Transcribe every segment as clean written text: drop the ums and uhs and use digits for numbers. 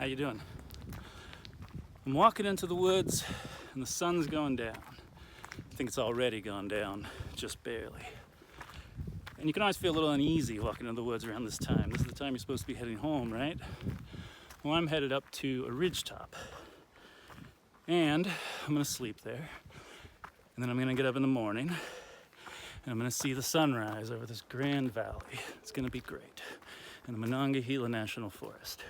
How you doing? I'm walking into the woods and the sun's going down. I think it's already gone down, just barely. And you can always feel a little uneasy walking into the woods around this time. This is the time you're supposed to be heading home, right? Well, I'm headed up to a ridge top. And I'm gonna sleep there. And then I'm gonna get up in the morning and I'm gonna see the sunrise over this grand valley. It's gonna be great. In the Monongahela National Forest.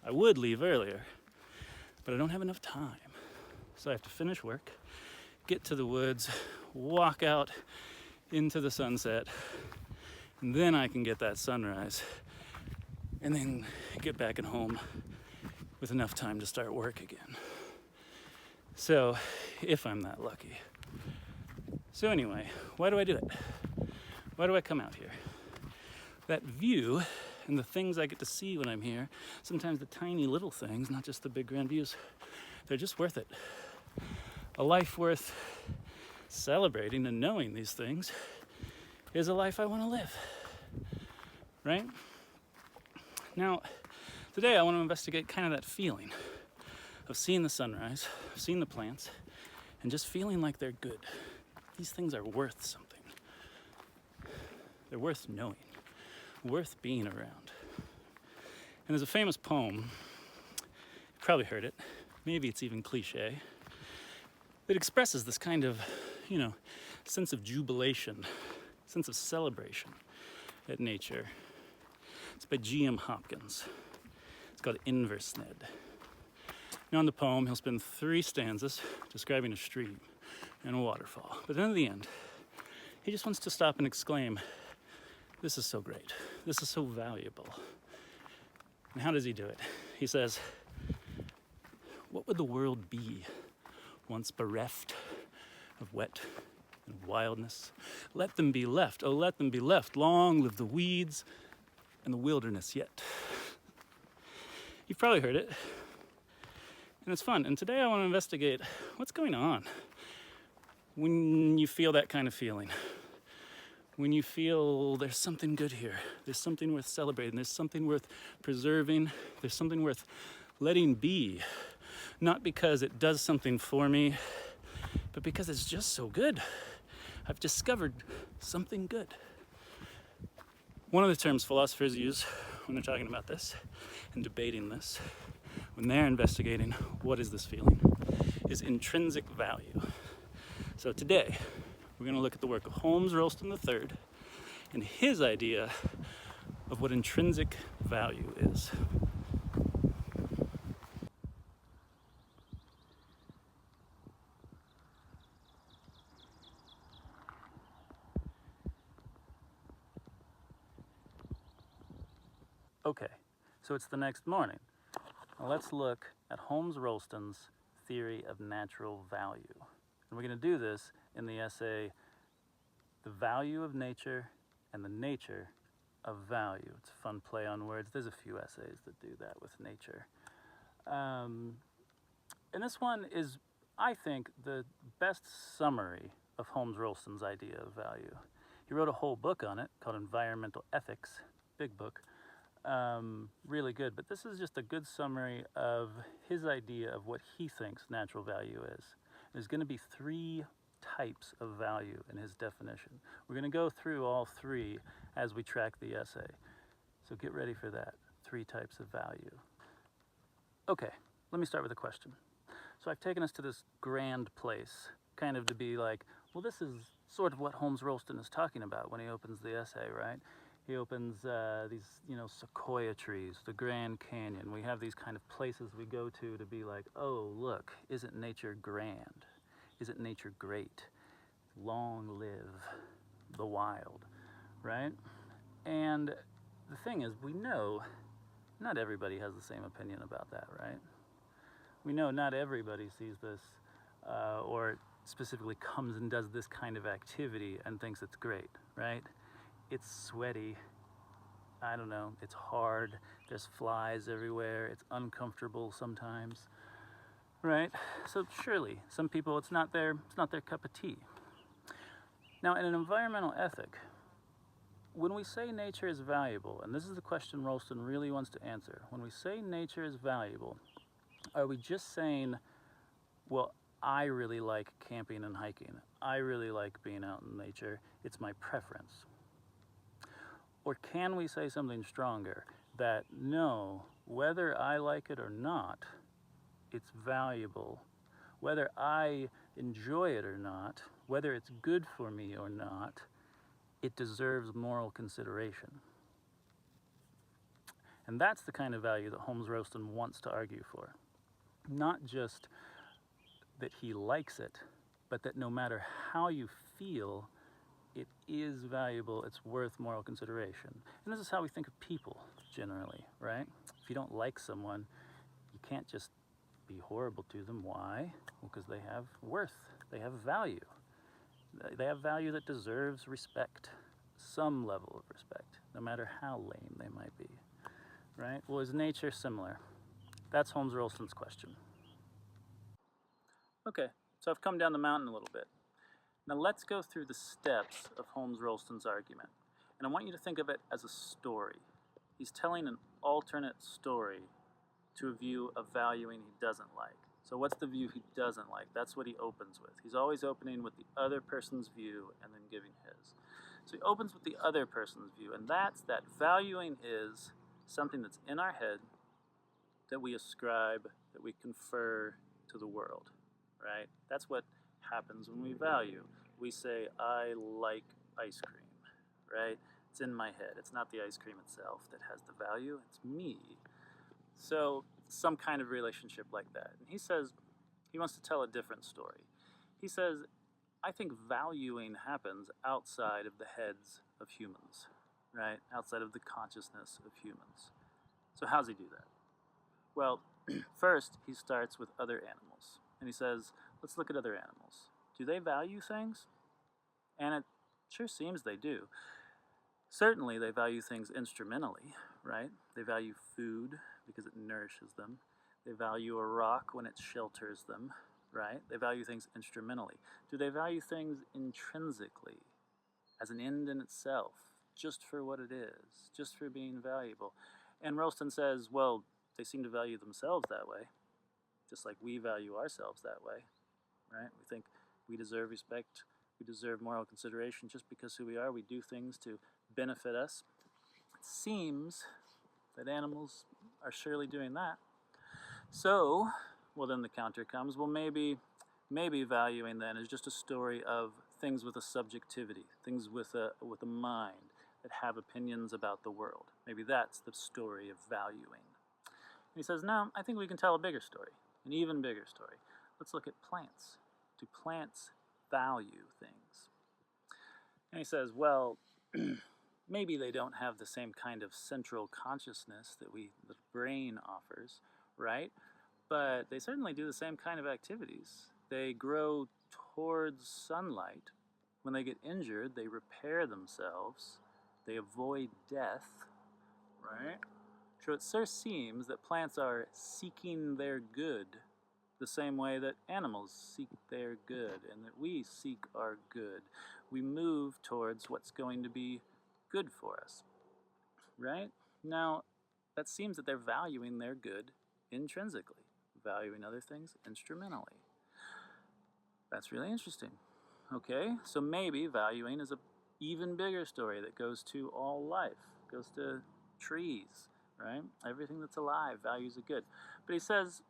I would leave earlier, but I don't have enough time. So I have to finish work, get to the woods, walk out into the sunset, and then I can get that sunrise, and then get back at home with enough time to start work again. So, if I'm that lucky. So anyway, why do I do it? Why do I come out here? That view and the things I get to see when I'm here, sometimes the tiny little things, not just the big grand views, they're just worth it. A life worth celebrating and knowing these things is a life I want to live, right? Now, today I want to investigate kind of that feeling of seeing the sunrise, seeing the plants, and just feeling like they're good. These things are worth something. They're worth knowing. Worth being around. And there's a famous poem, you've probably heard it, maybe it's even cliche, that expresses this kind of, sense of jubilation, sense of celebration at nature. It's by G.M. Hopkins. It's called Inverse Ned. Now in the poem, he'll spend 3 stanzas describing a stream and a waterfall. But then at the end, he just wants to stop and exclaim, "This is so great. This is so valuable." And how does he do it? He says, "What would the world be once bereft of wet and wildness? Let them be left. Oh, let them be left. Long live the weeds and the wilderness yet." You've probably heard it. And it's fun. And today I want to investigate what's going on when you feel that kind of feeling. When you feel there's something good here, there's something worth celebrating, there's something worth preserving, there's something worth letting be, not because it does something for me, but because it's just so good. I've discovered something good. One of the terms philosophers use when they're talking about this and debating this, when they're investigating what is this feeling, is intrinsic value. So today, we're going to look at the work of Holmes Rolston III and his idea of what intrinsic value is. Okay, so it's the next morning. Now let's look at Holmes Rolston's theory of natural value. And we're going to do this in the essay, The Value of Nature and the Nature of Value. It's a fun play on words. There's a few essays that do that with nature. And this one is, I think, the best summary of Holmes Rolston's idea of value. He wrote a whole book on it called Environmental Ethics, big book. Really good, but this is just a good summary of his idea of what he thinks natural value is. There's going to be 3 types of value in his definition. We're going to go through all 3 as we track the essay. So get ready for that. 3 types of value. Okay, let me start with a question. So I've taken us to this grand place, kind of to be like, well, this is sort of what Holmes Rolston is talking about when he opens the essay, right? He opens these, sequoia trees, the Grand Canyon. We have these kind of places we go to be like, oh, look, isn't nature grand? Isn't nature great? Long live the wild, right? And the thing is, we know not everybody has the same opinion about that, right? We know not everybody sees this or specifically comes and does this kind of activity and thinks it's great, right? It's sweaty, I don't know, it's hard, there's flies everywhere, it's uncomfortable sometimes, right? So surely, some people, it's not their cup of tea. Now, in an environmental ethic, when we say nature is valuable, and this is the question Rolston really wants to answer, when we say nature is valuable, are we just saying, well, I really like camping and hiking. I really like being out in nature. It's my preference. Or can we say something stronger? That no, whether I like it or not, it's valuable. Whether I enjoy it or not, whether it's good for me or not, it deserves moral consideration. And that's the kind of value that Holmes Rolston wants to argue for. Not just that he likes it, but that no matter how you feel, it is valuable, it's worth moral consideration. And this is how we think of people generally, right? If you don't like someone, you can't just be horrible to them. Why? Well, because they have worth, they have value. They have value that deserves respect, some level of respect, no matter how lame they might be, right? Well, is nature similar? That's Holmes Rolston's question. Okay, so I've come down the mountain a little bit. Now let's go through the steps of Holmes Rolston's argument. And I want you to think of it as a story. He's telling an alternate story to a view of valuing he doesn't like. So what's the view he doesn't like? That's what he opens with. He's always opening with the other person's view and then giving his. So he opens with the other person's view, and that's that valuing is something that's in our head that we ascribe, that we confer to the world, right? That's what happens when we value. We say, I like ice cream, right? It's in my head. It's not the ice cream itself that has the value, it's me. So some kind of relationship like that. And he says, he wants to tell a different story. He says, I think valuing happens outside of the heads of humans, right? Outside of the consciousness of humans. So how does he do that? Well, first he starts with other animals. And he says, let's look at other animals. Do they value things? And it sure seems they do. Certainly they value things instrumentally, right? They value food because it nourishes them. They value a rock when it shelters them, right? They value things instrumentally. Do they value things intrinsically, as an end in itself, just for what it is, just for being valuable? And Rolston says, well, they seem to value themselves that way, just like we value ourselves that way, right? We think we deserve respect, we deserve moral consideration just because who we are. We do things to benefit us. It seems that animals are surely doing that. So, well, then the counter comes, well, maybe valuing then is just a story of things with a subjectivity, things with a mind that have opinions about the world. Maybe that's the story of valuing. And he says, no, I think we can tell a bigger story, an even bigger story. Let's look at plants. Do plants value things? And he says, well, maybe they don't have the same kind of central consciousness that the brain offers, right? But they certainly do the same kind of activities. They grow towards sunlight. When they get injured, they repair themselves. They avoid death, right? So it sure seems that plants are seeking their good the same way that animals seek their good and that we seek our good. We move towards what's going to be good for us, right? Now, that seems that they're valuing their good intrinsically, valuing other things instrumentally. That's really interesting. Okay, so maybe valuing is an even bigger story that goes to all life, goes to trees, right? Everything that's alive values a good. But he says,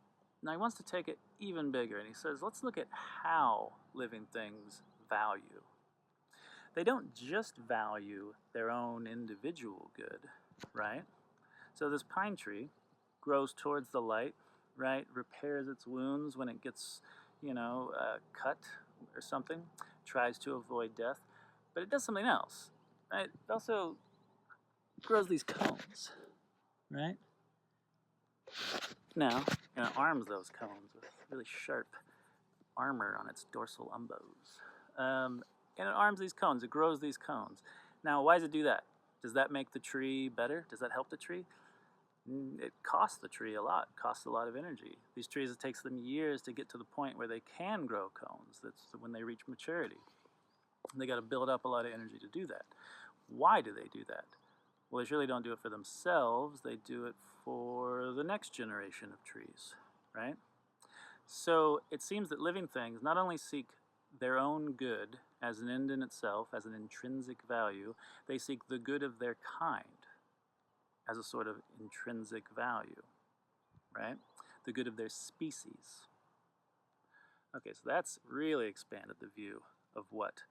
now he wants to take it even bigger, and he says, let's look at how living things value. They don't just value their own individual good, right? So this pine tree grows towards the light, right? Repairs its wounds when it gets, cut or something, tries to avoid death, but it does something else, right? It also grows these cones, right? Now, it arms those cones with really sharp armor on its dorsal umbos. And it arms these cones, it grows these cones. Now, why does it do that? Does that make the tree better? Does that help the tree? It costs the tree a lot, costs a lot of energy. These trees, it takes them years to get to the point where they can grow cones. That's when they reach maturity. They got to build up a lot of energy to do that. Why do they do that? Well, they surely don't do it for themselves. They do it for the next generation of trees, right? So it seems that living things not only seek their own good as an end in itself, as an intrinsic value, they seek the good of their kind as a sort of intrinsic value, right? The good of their species. Okay, so that's really expanded the view of what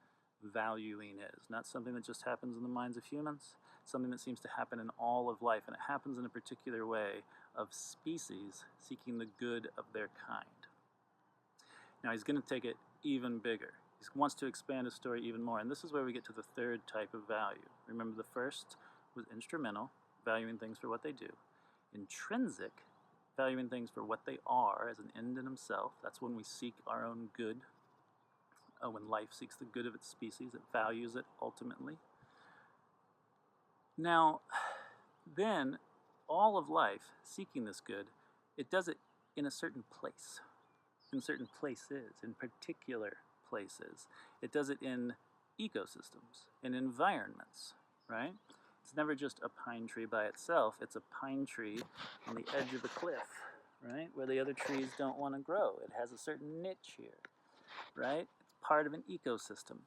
valuing is. Not something that just happens in the minds of humans, something that seems to happen in all of life, and it happens in a particular way of species seeking the good of their kind. Now he's going to take it even bigger. He wants to expand his story even more, and this is where we get to the third type of value. Remember, the first was instrumental, valuing things for what they do. Intrinsic, valuing things for what they are as an end in himself. That's when we seek our own good. When life seeks the good of its species, it values it ultimately. Now, then, all of life seeking this good, it does it in a certain place, in certain places, in particular places. It does it in ecosystems, in environments, right? It's never just a pine tree by itself. It's a pine tree on the edge of a cliff, right, where the other trees don't want to grow. It has a certain niche here, right? It's part of an ecosystem.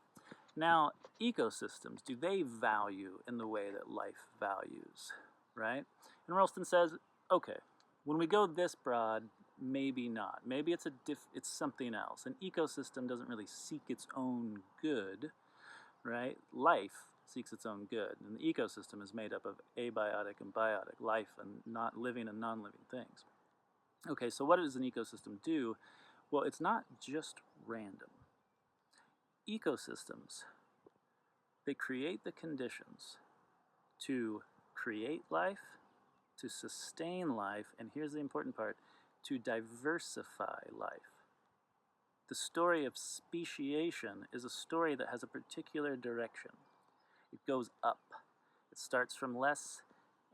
Now, ecosystems, do they value in the way that life values, right? And Rolston says, okay, when we go this broad, maybe not. Maybe it's something else. An ecosystem doesn't really seek its own good, right? Life seeks its own good, and the ecosystem is made up of abiotic and biotic, life and not living and non-living things. Okay, so what does an ecosystem do? Well, it's not just random. Ecosystems, they create the conditions to create life, to sustain life, and here's the important part, to diversify life. The story of speciation is a story that has a particular direction. It goes up. It starts from less,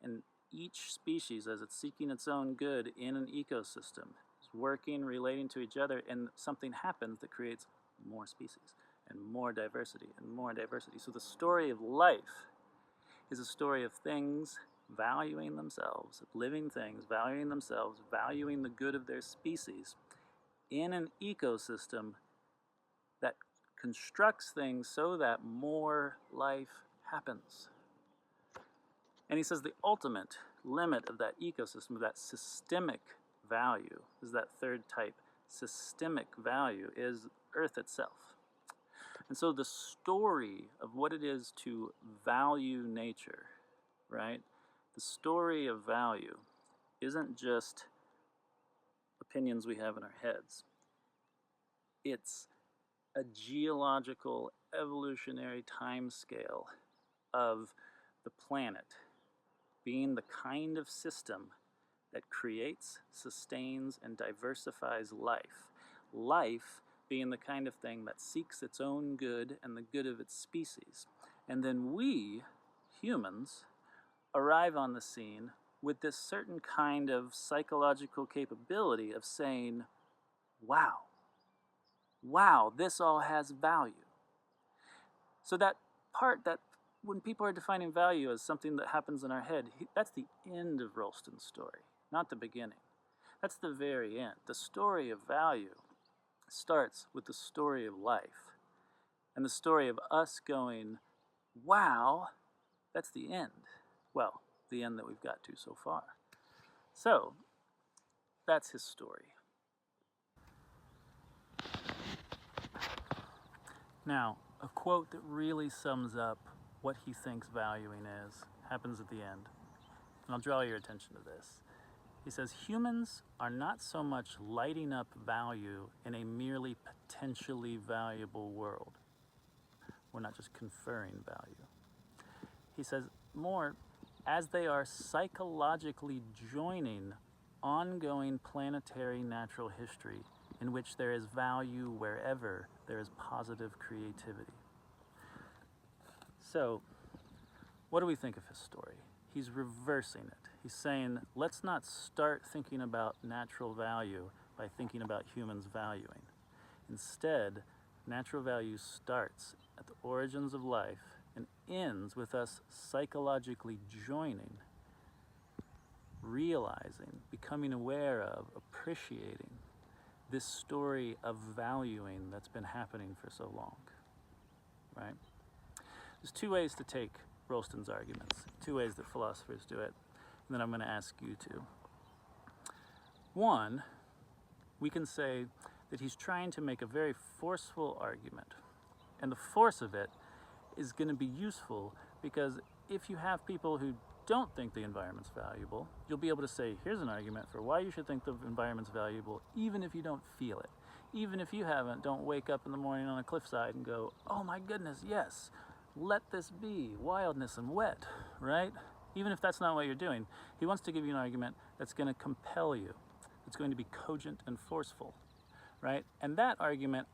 and each species, as it's seeking its own good in an ecosystem, is working, relating to each other, and something happens that creates more species and more diversity and more diversity. So the story of life is a story of things valuing themselves, of living things valuing themselves, valuing the good of their species in an ecosystem that constructs things so that more life happens. And he says the ultimate limit of that ecosystem, of that systemic value, is that third type, systemic value, is Earth itself. And so the story of what it is to value nature, right? The story of value isn't just opinions we have in our heads. It's a geological, evolutionary time scale of the planet being the kind of system that creates, sustains, and diversifies life. Life being the kind of thing that seeks its own good and the good of its species. And then we, humans, arrive on the scene with this certain kind of psychological capability of saying, wow, this all has value. So that part, that when people are defining value as something that happens in our head, that's the end of Rolston's story, not the beginning. That's the very end. The story of value starts with the story of life and the story of us going, wow, that's the end. Well, the end that we've got to so far. So, that's his story. Now, a quote that really sums up what he thinks valuing is happens at the end. And I'll draw your attention to this. He says, humans are not so much lighting up value in a merely potentially valuable world. We're not just conferring value. He says, more, as they are psychologically joining ongoing planetary natural history in which there is value wherever there is positive creativity. So, what do we think of his story? He's reversing it. He's saying, let's not start thinking about natural value by thinking about humans valuing. Instead, natural value starts at the origins of life and ends with us psychologically joining, realizing, becoming aware of, appreciating this story of valuing that's been happening for so long, right? There's two ways to take Rolston's arguments, two ways that philosophers do it, and then I'm going to ask you to. One, we can say that he's trying to make a very forceful argument, and the force of it is going to be useful because if you have people who don't think the environment's valuable, you'll be able to say, here's an argument for why you should think the environment's valuable, even if you don't feel it. Even if you don't wake up in the morning on a cliffside and go, oh my goodness, yes, let this be wildness and wet, right? Even if that's not what you're doing, he wants to give you an argument that's going to compel you. It's going to be cogent and forceful, right? And that argument,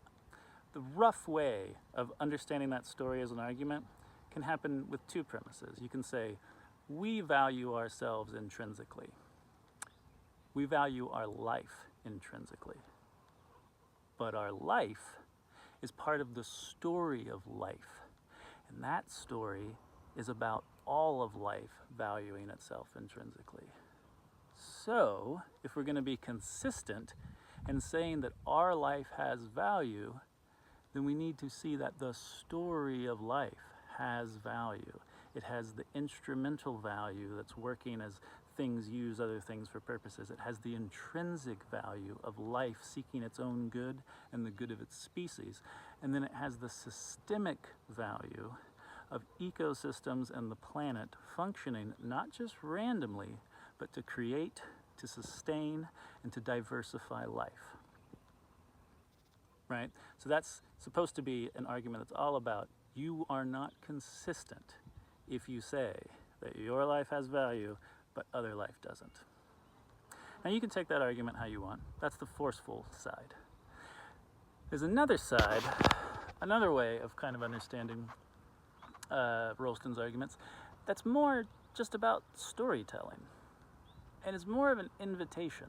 the rough way of understanding that story as an argument can happen with two premises. You can say, we value ourselves intrinsically. We value our life intrinsically. But our life is part of the story of life. And that story is about all of life valuing itself intrinsically. So, if we're going to be consistent in saying that our life has value, then we need to see that the story of life has value. It has the instrumental value that's working as things use other things for purposes. It has the intrinsic value of life seeking its own good and the good of its species. And then it has the systemic value of ecosystems and the planet functioning not just randomly, but to create, to sustain, and to diversify life. Right? So that's supposed to be an argument that's all about you are not consistent if you say that your life has value, but other life doesn't. Now you can take that argument how you want. That's the forceful side. There's another side, another way of kind of understanding Rolston's arguments that's more just about storytelling. And it's more of an invitation.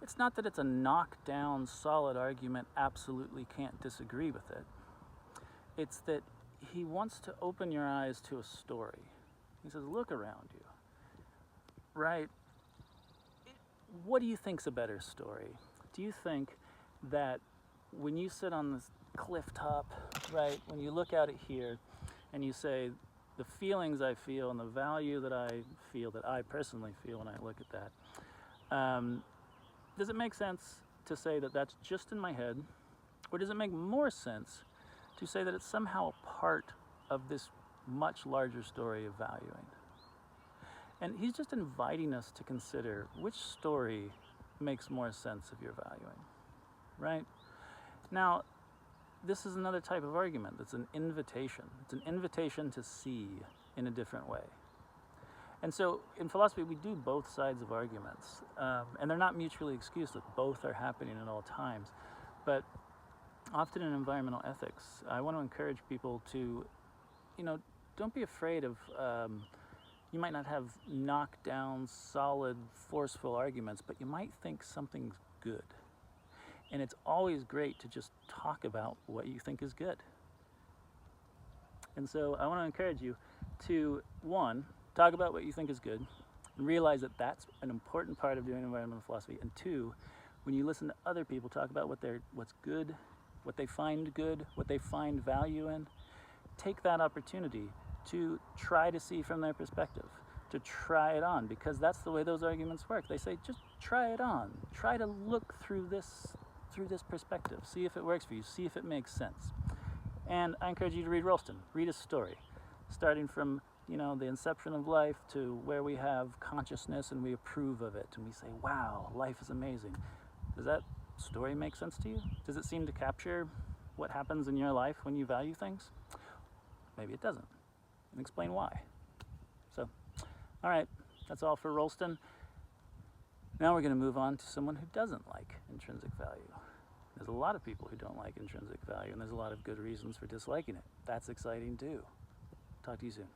It's not that it's a knockdown, solid argument, absolutely can't disagree with it. It's that he wants to open your eyes to a story. He says, look around you, right? What do you think's a better story? Do you think that when you sit on this cliff top, right, when you look out at here and you say, the feelings I feel and the value that I feel, that I personally feel when I look at that, does it make sense to say that that's just in my head? Or does it make more sense to say that it's somehow a part of this much larger story of valuing? And he's just inviting us to consider which story makes more sense of your valuing, right? Now, this is another type of argument that's an invitation. It's an invitation to see in a different way. And so in philosophy, we do both sides of arguments, and they're not mutually exclusive. Both are happening at all times. But often in environmental ethics, I want to encourage people to, don't be afraid of, you might not have knockdown, solid, forceful arguments, but you might think something's good. And it's always great to just talk about what you think is good. And so I want to encourage you to, one, talk about what you think is good, and realize that that's an important part of doing environmental philosophy. And two, when you listen to other people talk about what's good, what they find good, what they find value in, take that opportunity to try to see from their perspective, to try it on, because that's the way those arguments work. They say, just try it on. Try to look through this perspective. See if it works for you. See if it makes sense. And I encourage you to read Rolston. Read his story, starting from the inception of life to where we have consciousness and we approve of it and we say, wow, life is amazing. Does that story make sense to you? Does it seem to capture what happens in your life when you value things? Maybe it doesn't. And explain why. So, all right, that's all for Rolston. Now we're going to move on to someone who doesn't like intrinsic value. There's a lot of people who don't like intrinsic value, and there's a lot of good reasons for disliking it. That's exciting too. Talk to you soon.